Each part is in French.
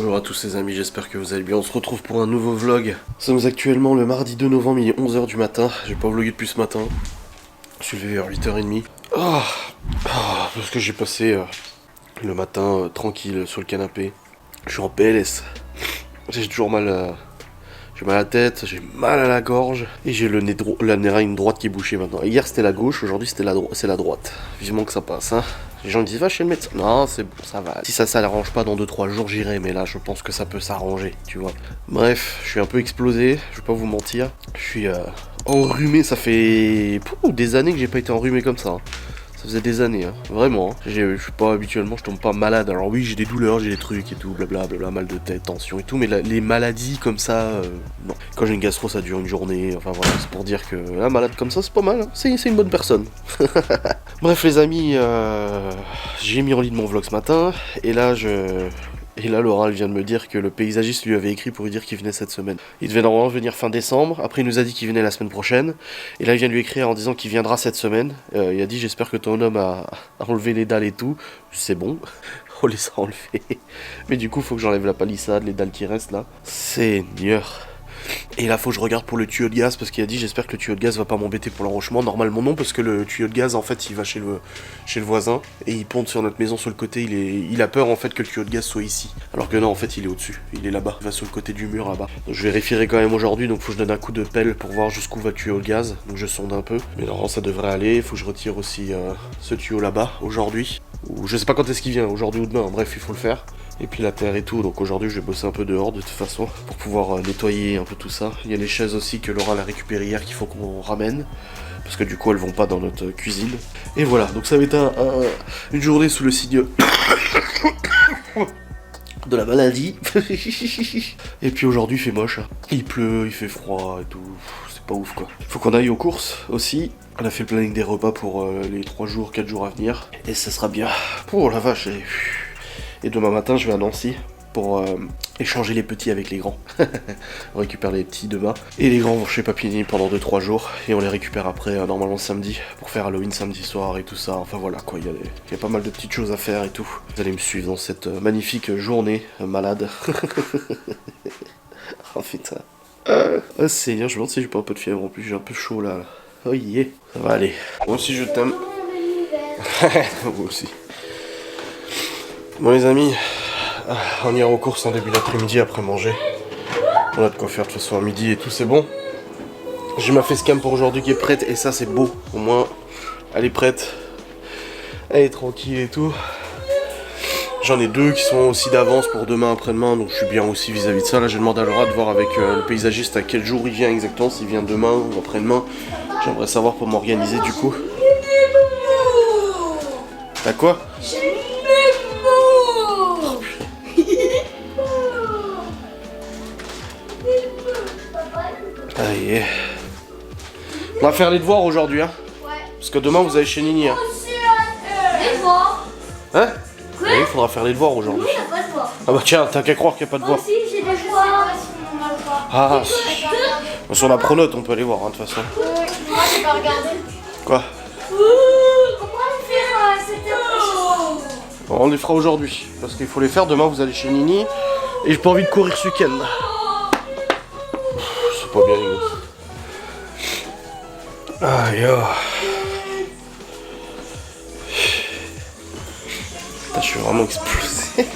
Bonjour à tous les amis, j'espère que vous allez bien. On se retrouve pour un nouveau vlog. Nous sommes actuellement le mardi 2 novembre, il est 11h du matin. J'ai pas vlogué depuis ce matin. Je suis levé vers 8h30. Parce que j'ai passé le matin tranquille sur le canapé. Je suis en PLS. J'ai toujours mal. J'ai mal à la tête, j'ai mal à la gorge et j'ai le nez la narine droite qui est bouchée maintenant. Hier c'était la gauche, aujourd'hui c'est la droite. Vivement que ça passe, hein. Les gens me disent va chez le médecin. Non, c'est bon, ça va. Si ça s'arrange pas dans 2-3 jours, j'irai, mais là je pense que ça peut s'arranger, tu vois. Bref, je suis un peu explosé, je vais pas vous mentir. Je suis enrhumé, ça fait des années que j'ai pas été enrhumé comme ça. Hein. Ça faisait des années, hein. Vraiment. Hein. Je suis pas habituellement, je tombe pas malade. Alors oui, j'ai des douleurs, j'ai des trucs et tout, blablabla, mal de tête, tension et tout, mais les maladies comme ça, non. Quand j'ai une gastro, ça dure une journée. Enfin voilà, c'est pour dire que un malade comme ça, c'est pas mal. Hein. C'est une bonne personne. Bref, les amis, j'ai mis en ligne mon vlog ce matin, et là Laura, elle vient de me dire que le paysagiste lui avait écrit pour lui dire qu'il venait cette semaine. Il devait normalement venir fin décembre, après il nous a dit qu'il venait la semaine prochaine, et là il vient de lui écrire en disant qu'il viendra cette semaine. Il a dit j'espère que ton homme a enlevé les dalles et tout. C'est bon, on les a enlevées. Mais du coup faut que j'enlève la palissade, les dalles qui restent là. Seigneur. Et là faut que je regarde pour le tuyau de gaz parce qu'il a dit j'espère que le tuyau de gaz va pas m'embêter pour l'enrochement. Normalement non, parce que le tuyau de gaz en fait il va chez le voisin et il ponte sur notre maison sur le côté. Il a peur en fait que le tuyau de gaz soit ici, alors que non en fait il est au dessus, il est là-bas, il va sur le côté du mur là-bas. Donc je vérifierai quand même aujourd'hui, donc faut que je donne un coup de pelle pour voir jusqu'où va le tuyau de gaz. Donc je sonde un peu, mais normalement ça devrait aller. Il faut que je retire aussi ce tuyau là-bas aujourd'hui, ou je sais pas quand est-ce qu'il vient, aujourd'hui ou demain, bref il faut le faire. Et puis la terre et tout, donc aujourd'hui je vais bosser un peu dehors de toute façon pour pouvoir nettoyer un peu tout ça. Il y a les chaises aussi que Laura a récupérées hier qu'il faut qu'on ramène, parce que du coup elles vont pas dans notre cuisine. Et voilà, donc ça va être une journée sous le signe de la maladie. Et puis aujourd'hui il fait moche, hein. Il pleut, il fait froid et tout, c'est pas ouf quoi. Faut qu'on aille aux courses aussi. On a fait le planning des repas pour les 3 jours, 4 jours à venir, et ça sera bien. Oh la vache. Et demain matin, je vais à Nancy pour échanger les petits avec les grands. On récupère les petits demain. Et les grands vont chez Papini pendant 2-3 jours. Et on les récupère après, normalement samedi, pour faire Halloween samedi soir et tout ça. Enfin voilà quoi, il y a pas mal de petites choses à faire et tout. Vous allez me suivre dans cette magnifique journée malade. Oh putain. Oh Seigneur, je me demande si j'ai pas un peu de fièvre en plus. J'ai un peu chaud là. Oh yeah. Ça va aller. Moi aussi je t'aime. Moi aussi. Bon les amis, on ira aux courses en début d'après-midi après manger. On a de quoi faire de toute façon à midi et tout, c'est bon. J'ai ma facecam pour aujourd'hui qui est prête et ça c'est beau. Au moins, elle est prête. Elle est tranquille et tout. J'en ai 2 qui sont aussi d'avance pour demain après-demain, donc je suis bien aussi vis-à-vis de ça. Là j'ai demandé à Laura de voir avec le paysagiste à quel jour il vient exactement, s'il vient demain ou après-demain. J'aimerais savoir pour m'organiser du coup. T'as quoi ? Allez. On va faire les devoirs aujourd'hui, hein. Ouais. Parce que demain vous allez chez Nini, hein. Les devoirs. Hein? Oui, il faudra faire les devoirs aujourd'hui. Oui, il n'y a pas de devoirs. Ah bah tiens, t'as qu'à croire qu'il n'y a pas de devoirs. Moi aussi, j'ai des devoirs. Ah, sur la pronote, on peut aller voir, hein, de toute façon. Moi, j'ai pas regardé. Quoi? Comment les faire c'était Bon, on les fera aujourd'hui. Parce qu'il faut les faire. Demain, vous allez chez Nini. Et j'ai pas envie de courir ce week-end. C'est pas bien, les gars. Aïe, oh. Putain, je suis vraiment explosé.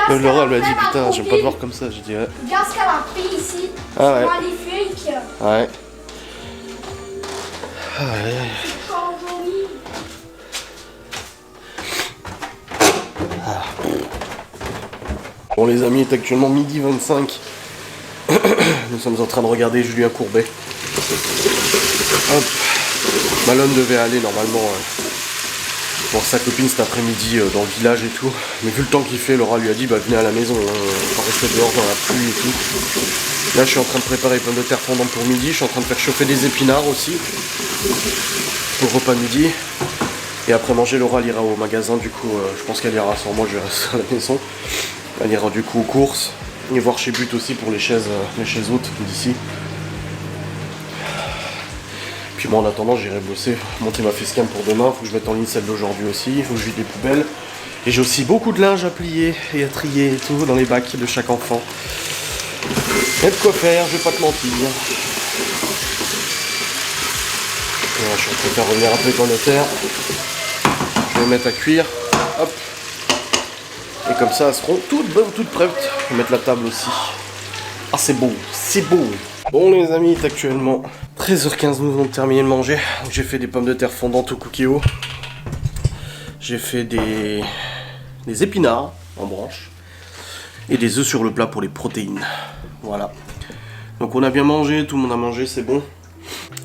Laura elle m'a dit putain, j'aime pas te voir comme ça. J'ai dit ouais. Regarde ce qu'elle a pris ici. Ah ouais. Magnifique. Ouais. Aïe, aïe. Ah. Bon les amis, il est actuellement midi 25. Nous sommes en train de regarder Julien Courbet. Hop. Malone devait aller normalement voir sa copine cet après-midi dans le village et tout. Mais vu le temps qu'il fait, Laura lui a dit bah venez à la maison, on va rester dehors dans la pluie et tout. Là je suis en train de préparer les pommes de terre fondantes pour midi, je suis en train de faire chauffer des épinards aussi pour le repas de midi. Et après manger, Laura elle ira au magasin, du coup je pense qu'elle ira sans moi, je vais rester à la maison. Elle ira du coup aux courses et voir chez But aussi pour les chaises hautes d'ici. Puis moi en attendant j'irai bosser, monter ma facecam pour demain, faut que je mette en ligne celle d'aujourd'hui aussi, il faut que je vide les poubelles. Et j'ai aussi beaucoup de linge à plier et à trier et tout dans les bacs de chaque enfant. Il y a de quoi faire, je vais pas te mentir. Voilà, je suis en train de faire revenir un peu dans le terre. Je vais les mettre à cuire. Hop. Et comme ça, elles seront toutes bonnes, toutes prêtes. Je vais mettre la table aussi. Ah, c'est beau, c'est beau. Bon les amis, il est actuellement 13h15, nous venons de terminer de manger. J'ai fait des pommes de terre fondantes au cookie-o. J'ai fait des épinards en branche. Et des œufs sur le plat pour les protéines. Voilà. Donc on a bien mangé, tout le monde a mangé, c'est bon.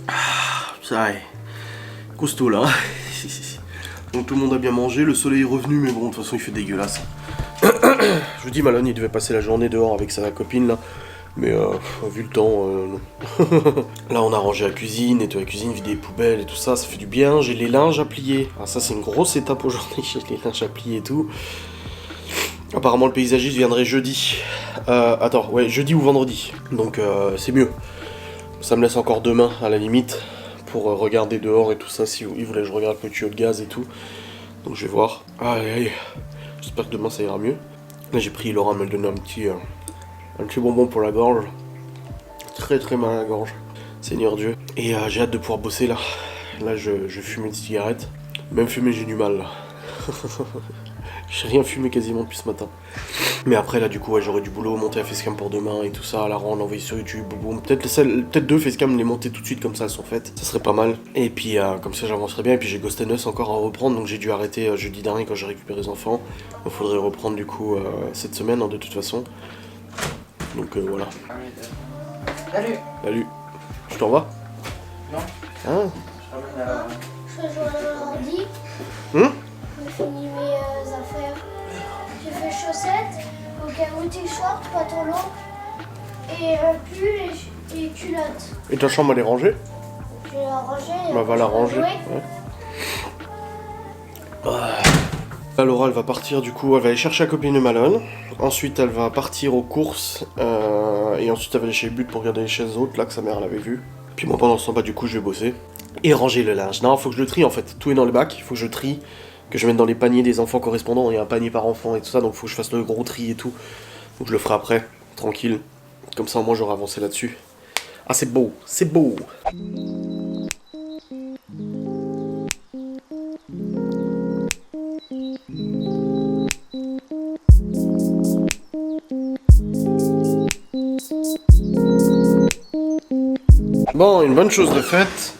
Ah, ça est. Costaud là. Donc tout le monde a bien mangé, le soleil est revenu, mais bon, de toute façon il fait dégueulasse. Je vous dis, Malone, il devait passer la journée dehors avec sa copine là. Mais vu le temps, non. Là on a rangé la cuisine, nettoyé la cuisine, vidé les poubelles et tout ça, ça fait du bien. J'ai les linges à plier. Alors ça c'est une grosse étape aujourd'hui, j'ai les linges à plier et tout. Apparemment le paysagiste viendrait jeudi. Attends, ouais, jeudi ou vendredi. Donc c'est mieux. Ça me laisse encore demain à la limite pour regarder dehors et tout ça, si il voulait que je regarde le tuyau de gaz et tout. Donc je vais voir. Allez, allez. J'espère que demain ça ira mieux. Là j'ai pris, Laura me donne un petit bonbon pour la gorge. Très très mal à la gorge. Seigneur Dieu. Et j'ai hâte de pouvoir bosser là. Là je fume une cigarette. Même fumer j'ai du mal là. J'ai rien fumé quasiment depuis ce matin. Mais après là du coup ouais, j'aurai du boulot, monter la facecam pour demain et tout ça, la rendre, l'envoyer sur YouTube, boum. Peut-être 2 facecam, les monter tout de suite comme ça elles sont faites. Ça serait pas mal. Et puis comme ça j'avancerai bien. Et puis j'ai Ghost and Us encore à reprendre, donc j'ai dû arrêter jeudi dernier quand j'ai récupéré les enfants. Il faudrait reprendre du coup cette semaine hein, de toute façon. Donc voilà. Salut. Salut. Je t'en vas? Non. Hein? Je rejoins l'ordi. Je finis mes affaires. J'ai fait chaussettes, au cas où tes shorts, pantalon et pull et culottes. Et ta chambre elle est rangée? Je vais la ranger. Bah va la ranger. Ouais. Ouais. Là, Laura elle va partir du coup, elle va aller chercher la copine de Malone. Ensuite elle va partir aux courses et ensuite elle va aller chez But pour regarder les chaises hautes là que sa mère l'avait vu. Puis moi pendant ce temps bah du coup je vais bosser. Et ranger le linge. Non, faut que je le trie en fait. Tout est dans le bac, il faut que je trie. Que je mette dans les paniers des enfants correspondants. Il y a un panier par enfant et tout ça, donc faut que je fasse le gros tri et tout. Donc je le ferai après, tranquille. Comme ça au moins j'aurai avancé là-dessus. Ah c'est beau, c'est beau. Bon, une bonne chose de faite.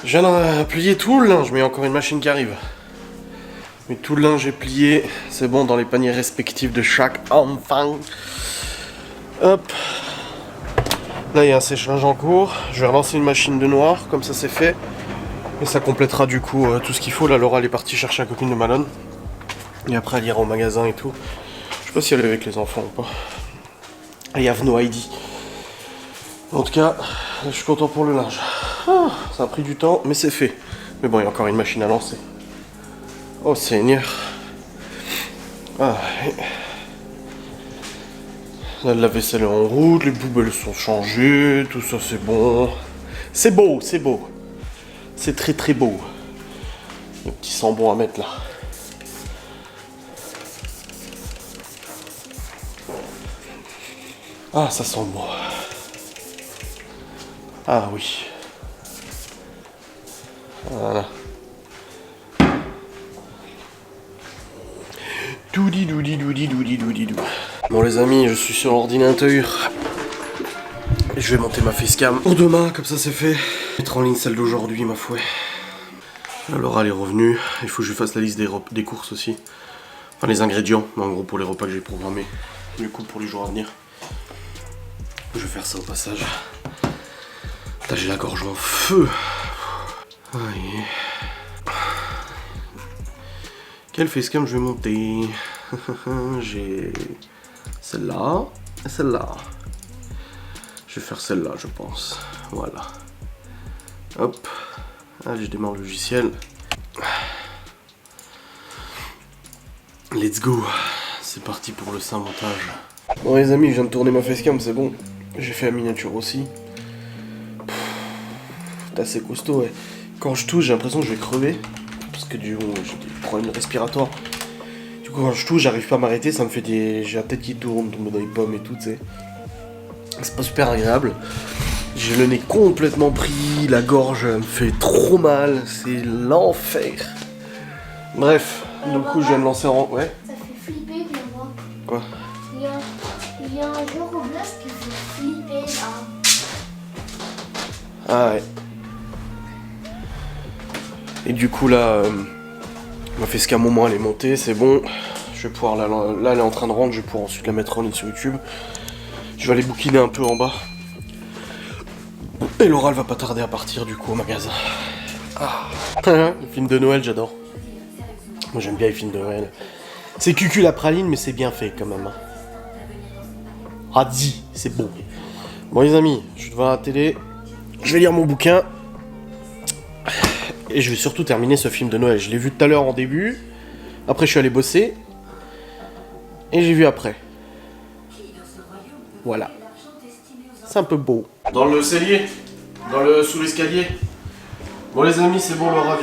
Je viens de plier tout le linge, mais il y a encore une machine qui arrive. Mais tout le linge est plié, c'est bon dans les paniers respectifs de chaque enfant. Hop. Là il y a un sèche-linge en cours. Je vais relancer une machine de noir, comme ça c'est fait. Et ça complétera du coup tout ce qu'il faut. Là Laura elle est partie chercher la copine de Malone. Et après elle ira au magasin et tout. Je sais pas si elle est avec les enfants ou pas. I have no idea. En tout cas, je suis content pour le linge. Ah, ça a pris du temps, mais c'est fait. Mais bon, il y a encore une machine à lancer. Oh Seigneur. Ah, là, la vaisselle est en route, les poubelles sont changées, tout ça c'est bon. C'est beau, c'est beau. C'est très très beau. Le petit sambon à mettre là. Ah, ça sent bon. Ah oui. Voilà. Doudi doudi doudi doudi doudi dou. Bon les amis, je suis sur l'ordinateur. Je vais monter ma facecam pour demain, comme ça c'est fait. Mettre en ligne celle d'aujourd'hui, ma foi. Laura elle est revenue. Il faut que je fasse la liste des courses aussi. Enfin les ingrédients, mais en gros pour les repas que j'ai programmés. Du coup pour les jours à venir. Je vais faire ça au passage. Là j'ai la gorge en feu. Aïe. Quelle facecam je vais monter? J'ai celle-là et celle-là. Je vais faire celle-là je pense. Voilà. Hop. Allez, je démarre le logiciel. Let's go. C'est parti pour le saint montage. Bon les amis, je viens de tourner ma facecam, c'est bon. J'ai fait la miniature aussi. C'est assez costaud, ouais. Quand je touche, j'ai l'impression que je vais crever. parce que du coup j'ai des problèmes respiratoires. Du coup quand je touche, j'arrive pas à m'arrêter, ça me fait des... j'ai la tête qui tourne, tombe dans les pommes et tout, tu sais. C'est pas super agréable. J'ai le nez complètement pris, la gorge me fait trop mal, c'est l'enfer. Bref, du coup je viens de lancer en... Ouais. Ça fait flipper, viens voir. Quoi? Il y a un jeu Roblox qui fait flipper là. Ah ouais. Et du coup là, on m'a fait ce qu'à un moment elle est montée, c'est bon. Je vais pouvoir là elle est en train de rendre, je vais pouvoir ensuite la mettre en ligne sur YouTube. Je vais aller bouquiner un peu en bas. Et Laura elle va pas tarder à partir du coup au magasin. Ah. Les films de Noël j'adore. Moi j'aime bien les films de Noël. C'est cucul la praline mais c'est bien fait quand même. Hein. Ah dis, c'est beau. Bon les amis, je suis devant la télé. Je vais lire mon bouquin. Et je vais surtout terminer ce film de Noël. Je l'ai vu tout à l'heure en début. Après je suis allé bosser. Et j'ai vu après. Voilà. C'est un peu beau. Dans le cellier. Sous l'escalier. Bon les amis, c'est bon, Laura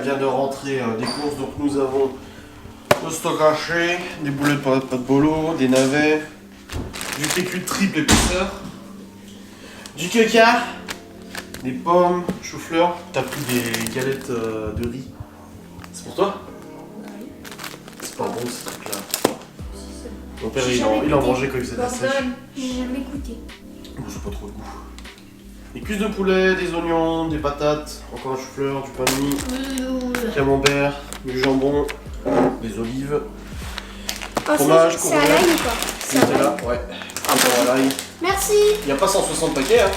vient de rentrer des courses. Donc nous avons le stock haché, des boulettes de pâte bolo, des navets, du PQ de triple épaisseur, du caca, des pommes, chou-fleur. T'as pris des galettes de riz. C'est pour toi? C'est pas bon ce truc là. Mon père il en mangeait quand il faisait de la sèche. J'ai jamais goûté. Bon, j'ai pas trop de goût. Des cuisses de poulet, des oignons, des patates, encore un chou-fleur, du pain de mie, camembert, du jambon, des olives, fromage, c'est à l'ail ou quoi? C'est à l'ail. Ouais, encore à l'ail. Merci. Il n'y a pas 160 paquets, hein.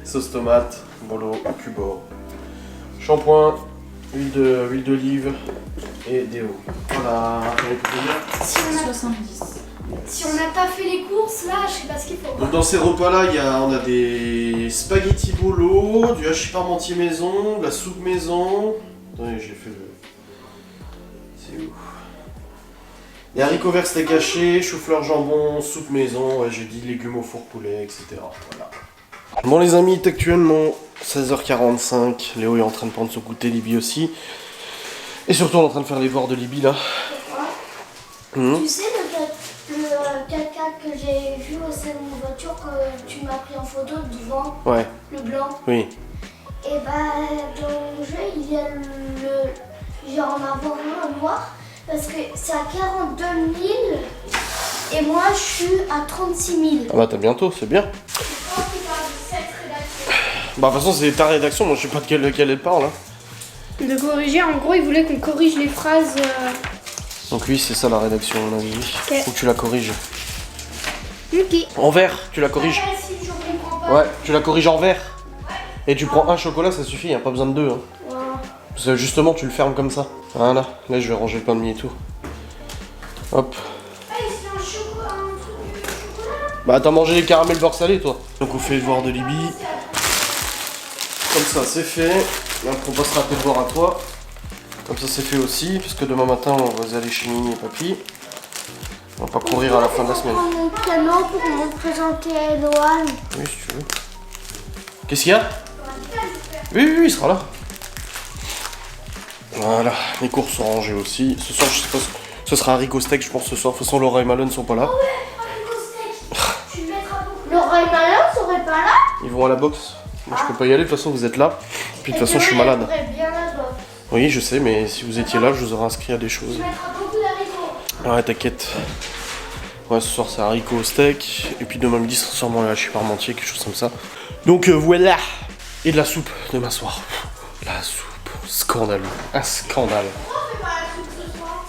Sauce tomate, bolo, cubor, shampoing, huile d'olive et déo. Voilà, j'avais pu dire. Si on n'a pas fait les courses, là, je sais pas ce qu'il faut. Donc dans ces repas-là, on a des spaghettis bolo, du hachis parmentier maison, de la soupe maison. Attendez, j'ai fait le... C'est où? Des haricots verts steak haché, chou-fleur jambon, soupe maison, ouais, j'ai dit légumes au four poulet, etc. Voilà. Bon les amis, il est actuellement 16h45. Léo est en train de prendre son goûter, Libye aussi. Et surtout on est en train de faire les devoirs de Libye là. Tu sais le caca que j'ai vu au sein de mon voiture que tu m'as pris en photo devant, Ouais. le blanc. Oui. Et bah dans le jeu il y a le genre en avoir un noir parce que c'est à 42 000 et moi je suis à 36 000. Ah bah t'as bientôt, c'est bien. Bah de toute façon c'est ta rédaction, moi je sais pas de quelle elle parle. Hein. De corriger, en gros il voulait qu'on corrige les phrases. Donc oui c'est ça la rédaction à mon avis. Okay. Faut que tu la corriges. Ok. En vert, tu la corriges. Si je comprends pas. Ouais, tu la corriges en vert. Et tu prends un chocolat, ça suffit, y a pas besoin de deux. Hein. Ouais. Parce que justement tu le fermes comme ça. Voilà, là je vais ranger le pain de mie et tout. Hop. Ah, c'est un chocolat, un truc de chocolat. Bah t'as mangé les caramels beurre salé toi. Donc on fait le devoir de Libye. Comme ça c'est fait. Et après on passera tes devoirs à toi. Comme ça c'est fait aussi, parce que demain matin on va aller chez Nini et Papy. On va pas courir à la fin de la semaine. Je vais prendre mon piano pour me présenter à Eloane. Oui si tu veux. Qu'est-ce qu'il y a? Oui, il sera là. Voilà, les courses sont rangées aussi. Ce soir je sais pas, ce sera haricot steak je pense ce soir. De toute façon Laura et Malone sont pas là. Oh ouais, haricot steak. Tu le mettras beaucoup. Laura et Malin seraient pas là? Ils vont à la boxe. Moi je peux pas y aller, de toute façon vous êtes là. Puis de toute façon je suis malade. Bien là-bas. Oui je sais, mais si vous étiez là je vous aurais inscrit à des choses. Tu mettras beaucoup d'haricots. Ouais t'inquiète. Ouais ce soir c'est haricot steak. Et puis demain midi ce sera sûrement le hachis parmentier, quelque chose comme ça. Donc voilà. Et de la soupe demain soir. La soupe. Scandaleux. Un scandale. Pourquoi on fait pas la soupe ce soir?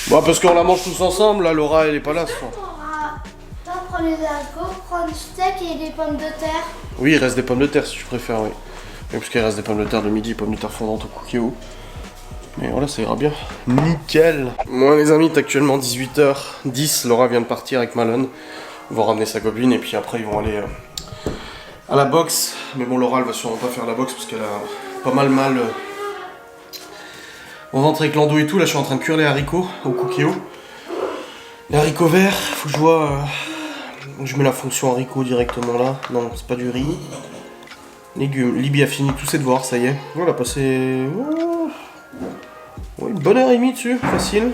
Bah parce qu'on la mange tous ensemble, là Laura elle est pas là ce soir. Toi prends les haricots, prends le steak et des pommes de terre. Oui il reste des pommes de terre si tu préfères, oui. Oui parce qu'il reste des pommes de terre de midi, pommes de terre fondantes au cookie. Mais voilà ça ira bien. Nickel. Moi les amis, c'est actuellement 18h10, Laura vient de partir avec Malone. Ils vont ramener sa copine et puis après ils vont aller à la boxe. Mais bon Laura elle va sûrement pas faire la boxe parce qu'elle a pas mal au ventre avec l'endo et tout. Là je suis en train de cuire les haricots au cookie. Les haricots verts, faut que je vois... je mets la fonction haricot directement là. Non, c'est pas du riz. Légumes. Libye a fini tous ses devoirs, ça y est. On a passé... une bonne heure et demie dessus, facile.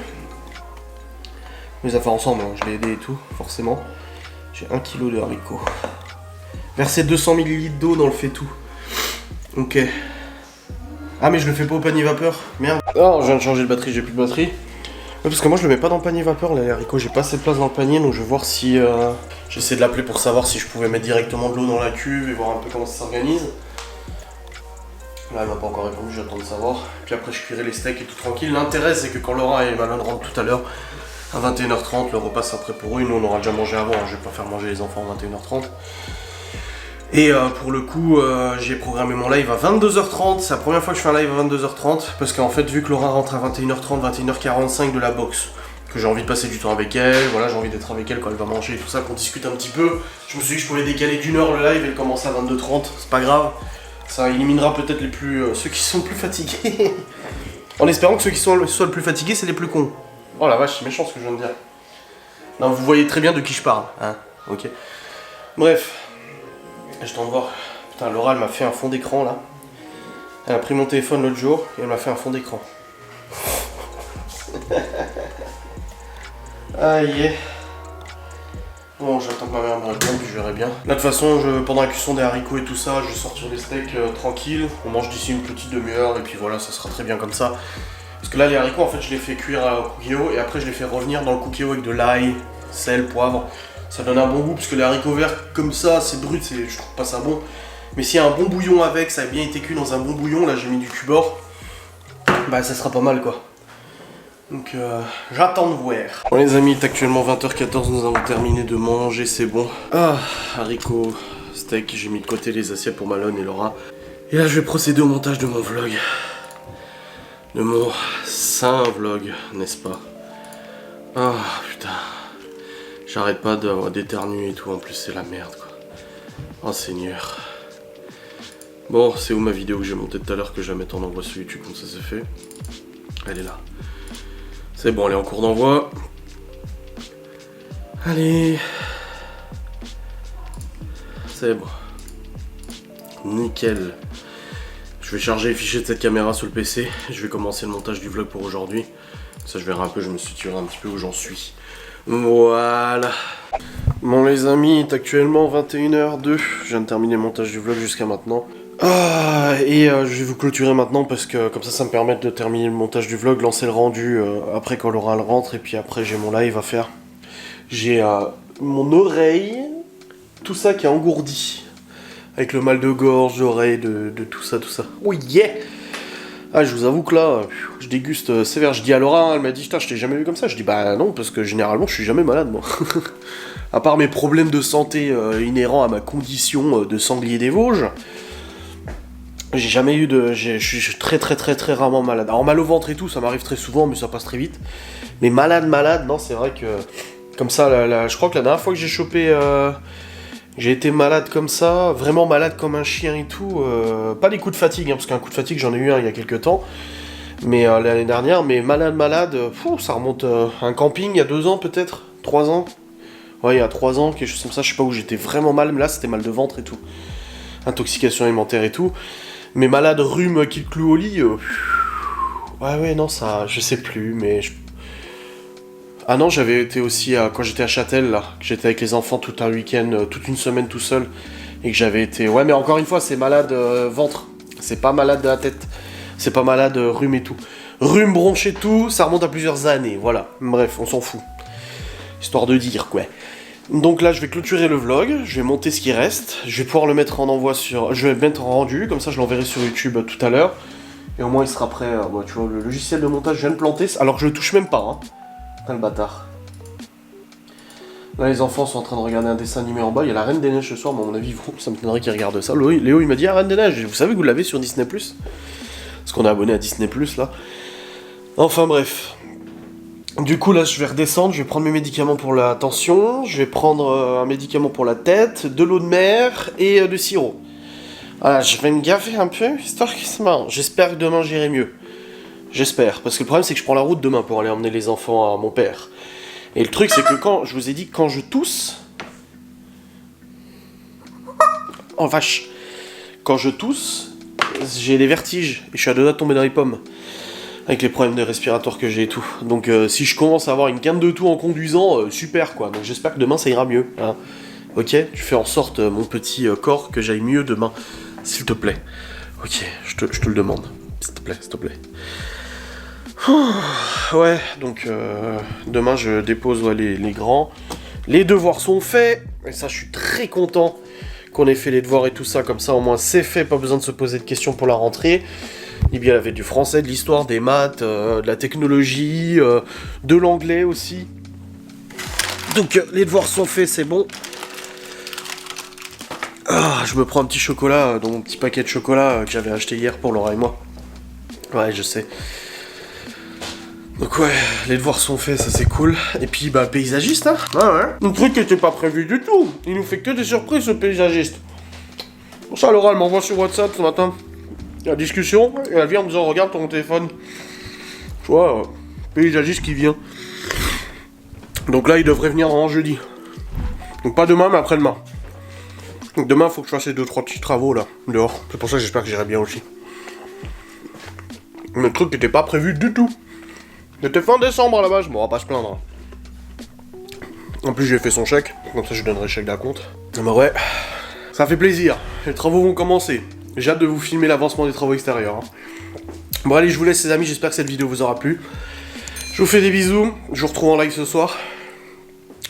On les a fait ensemble, hein. Je l'ai aidé et tout, forcément. J'ai 1 kg de haricots. Verser 200 ml d'eau dans le faitout. Ok. Ah mais je le fais pas au panier vapeur, merde. Oh, je viens de changer de batterie, j'ai plus de batterie. Ouais, parce que moi je le mets pas dans le panier vapeur, là, les haricots, j'ai pas assez de place dans le panier, donc je vais voir si... J'essaie de l'appeler pour savoir si je pouvais mettre directement de l'eau dans la cuve et voir un peu comment ça s'organise. Là, elle m'a pas encore répondu, j'attends de savoir. Puis après, je cuirai les steaks et tout tranquille. L'intérêt, c'est que quand Laura et Malone rentrent tout à l'heure, à 21h30, le repas sera prêt pour eux. Nous, on aura déjà mangé avant, hein. Je vais pas faire manger les enfants à 21h30. Et pour le coup, j'ai programmé mon live à 22h30. C'est la première fois que je fais un live à 22h30. Parce qu'en fait, vu que Laura rentre à 21h30, 21h45 de la boxe, que j'ai envie de passer du temps avec elle, voilà, j'ai envie d'être avec elle quand elle va manger et tout ça, qu'on discute un petit peu. Je me suis dit que je pouvais décaler d'1 heure le live et le commencer à 22h30, c'est pas grave. Ça éliminera peut-être ceux qui sont le plus fatigués. En espérant que ceux qui soient le plus fatigués, c'est les plus cons. Oh la vache, c'est méchant ce que je viens de dire. Non, vous voyez très bien de qui je parle, hein, ok. Bref, j'attends de voir. Putain, Laura, elle m'a fait un fond d'écran là. Elle a pris mon téléphone l'autre jour et elle m'a fait un fond d'écran. Aïe. Bon, j'attends que ma mère me réponde, puis je verrai bien. Là, de toute façon, pendant la cuisson des haricots et tout ça, je vais sortir les steaks tranquilles. On mange d'ici une petite demi-heure, et puis voilà, ça sera très bien comme ça. Parce que là, les haricots, en fait, je les fais cuire au cookéo, et après, je les fais revenir dans le cookéo avec de l'ail, sel, poivre. Ça donne un bon goût, parce que les haricots verts, comme ça, c'est brut, je trouve pas ça bon. Mais s'il y a un bon bouillon avec, ça a bien été cuit dans un bon bouillon, là, j'ai mis du cubord, bah, ça sera pas mal, quoi. Donc j'attends de voir. Bon les amis, il est actuellement 20h14, nous avons terminé de manger, c'est bon. Ah, haricots, steak, j'ai mis de côté les assiettes pour Malone et Laura. Et là je vais procéder au montage de mon vlog. De mon saint vlog, n'est-ce pas? Ah putain. J'arrête pas d'avoir d'éternuer et tout, en plus c'est la merde quoi. Oh Seigneur. Bon, c'est où ma vidéo que j'ai montée tout à l'heure que je vais mettre en envoi sur YouTube, comme ça c'est fait. Elle est là. C'est bon, elle est en cours d'envoi. Allez. C'est bon. Nickel. Je vais charger les fichiers de cette caméra sur le PC. Je vais commencer le montage du vlog pour aujourd'hui. Ça, je verrai un peu, je me situerai un petit peu où j'en suis. Voilà. Bon les amis, il est actuellement 21h02. Je viens de terminer le montage du vlog jusqu'à maintenant. Je vais vous clôturer maintenant parce que comme ça me permet de terminer le montage du vlog, lancer le rendu après quand Laura le rentre et puis après j'ai mon live à faire. J'ai mon oreille, tout ça qui est engourdi, avec le mal de gorge, d'oreille, de tout ça. Oh yeah! Ah je vous avoue que là, je déguste sévère. Je dis à Laura, elle m'a dit, putain je t'ai jamais vu comme ça. Je dis bah non parce que généralement je suis jamais malade moi. À part mes problèmes de santé inhérents à ma condition de sanglier des Vosges. J'ai jamais eu de... Je suis très rarement malade. Alors mal au ventre et tout, ça m'arrive très souvent, mais ça passe très vite. Mais malade, non, c'est vrai que... Comme ça, je crois que la dernière fois que j'ai chopé... j'ai été malade comme ça, vraiment malade comme un chien et tout. Pas des coups de fatigue, hein, parce qu'un coup de fatigue, j'en ai eu un il y a quelques temps. Mais l'année dernière, mais malade, ça remonte à un camping il y a 2 ans peut-être, 3 ans. Ouais, il y a 3 ans, quelque chose comme ça, je sais pas où j'étais vraiment mal, mais là c'était mal de ventre et tout. Intoxication alimentaire et tout. Mais malade, rhume qui le cloue au lit, ouais, non, ça, je sais plus, mais... Ah non, j'avais été aussi, quand j'étais à Châtel, là, que j'étais avec les enfants tout un week-end, toute une semaine tout seul, et que j'avais été... Ouais, mais encore une fois, c'est malade ventre, c'est pas malade de la tête, c'est pas malade rhume et tout. Rhume, bronche et tout, ça remonte à plusieurs années, voilà. Bref, on s'en fout. Histoire de dire, quoi. Donc là, je vais clôturer le vlog, je vais monter ce qui reste, je vais pouvoir le mettre en envoi sur... Je vais le mettre en rendu, comme ça je l'enverrai sur YouTube tout à l'heure. Et au moins il sera prêt, bon, tu vois, le logiciel de montage, je viens de planter, alors que je le touche même pas, hein. Putain le bâtard. Là les enfants sont en train de regarder un dessin animé en bas, il y a la Reine des Neiges ce soir, mais à mon avis, ça me m'étonnerait qu'ils regardent ça. Léo il m'a dit, ah Reine des Neiges, vous savez que vous l'avez sur Disney+. Parce qu'on est abonné à Disney+, là. Enfin bref. Du coup là je vais redescendre, je vais prendre mes médicaments pour la tension, je vais prendre un médicament pour la tête, de l'eau de mer et du sirop. Voilà, je vais me gaver un peu, histoire qu'il se marre. J'espère que demain j'irai mieux. J'espère, parce que le problème c'est que je prends la route demain pour aller emmener les enfants à mon père. Et le truc c'est que quand, je vous ai dit, quand je tousse... Oh vache! quand je tousse, j'ai les vertiges et je suis à deux doigts de tomber dans les pommes. Avec les problèmes de respiratoire que j'ai et tout. Donc si je commence à avoir une quinte de toux en conduisant, super quoi. Donc j'espère que demain ça ira mieux. Hein. Ok, tu fais en sorte, mon petit corps, que j'aille mieux demain. S'il te plaît. Ok, je te le demande. S'il te plaît, s'il te plaît. Ouais, donc demain je dépose les grands. Les devoirs sont faits. Et ça, je suis très content qu'on ait fait les devoirs et tout ça. Comme ça, au moins, c'est fait. Pas besoin de se poser de questions pour la rentrée. Et bien, elle avait du français, de l'histoire, des maths, de la technologie, de l'anglais aussi. Donc, les devoirs sont faits, c'est bon. Ah, je me prends un petit chocolat dans mon petit paquet de chocolat que j'avais acheté hier pour Laura et moi. Ouais, je sais. Donc ouais, les devoirs sont faits, ça c'est cool. Et puis bah paysagiste, hein. Ouais. Un truc qui était pas prévu du tout. Il nous fait que des surprises, ce paysagiste. Pour ça, Laura, elle m'envoie sur WhatsApp ce matin la discussion, et elle vient en me disant, regarde ton téléphone. Tu vois, paysagiste qui vient. Donc là, il devrait venir en jeudi. Donc pas demain, mais après-demain. Donc demain, faut que je fasse ces 2-3 petits travaux là, dehors. C'est pour ça que j'espère que j'irai bien aussi. Mais le truc qui était pas prévu du tout. C'était fin décembre à la base, bon, on va pas se plaindre. En plus, j'ai fait son chèque, comme ça je lui donnerai le chèque d'acompte. Mais ouais, ça fait plaisir. Les travaux vont commencer. J'ai hâte de vous filmer l'avancement des travaux extérieurs. Hein. Bon, allez, je vous laisse, les amis. J'espère que cette vidéo vous aura plu. Je vous fais des bisous. Je vous retrouve en live ce soir.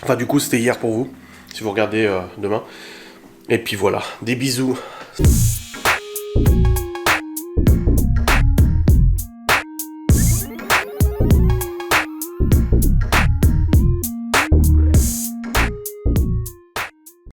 Enfin, du coup, c'était hier pour vous, si vous regardez demain. Et puis voilà, des bisous.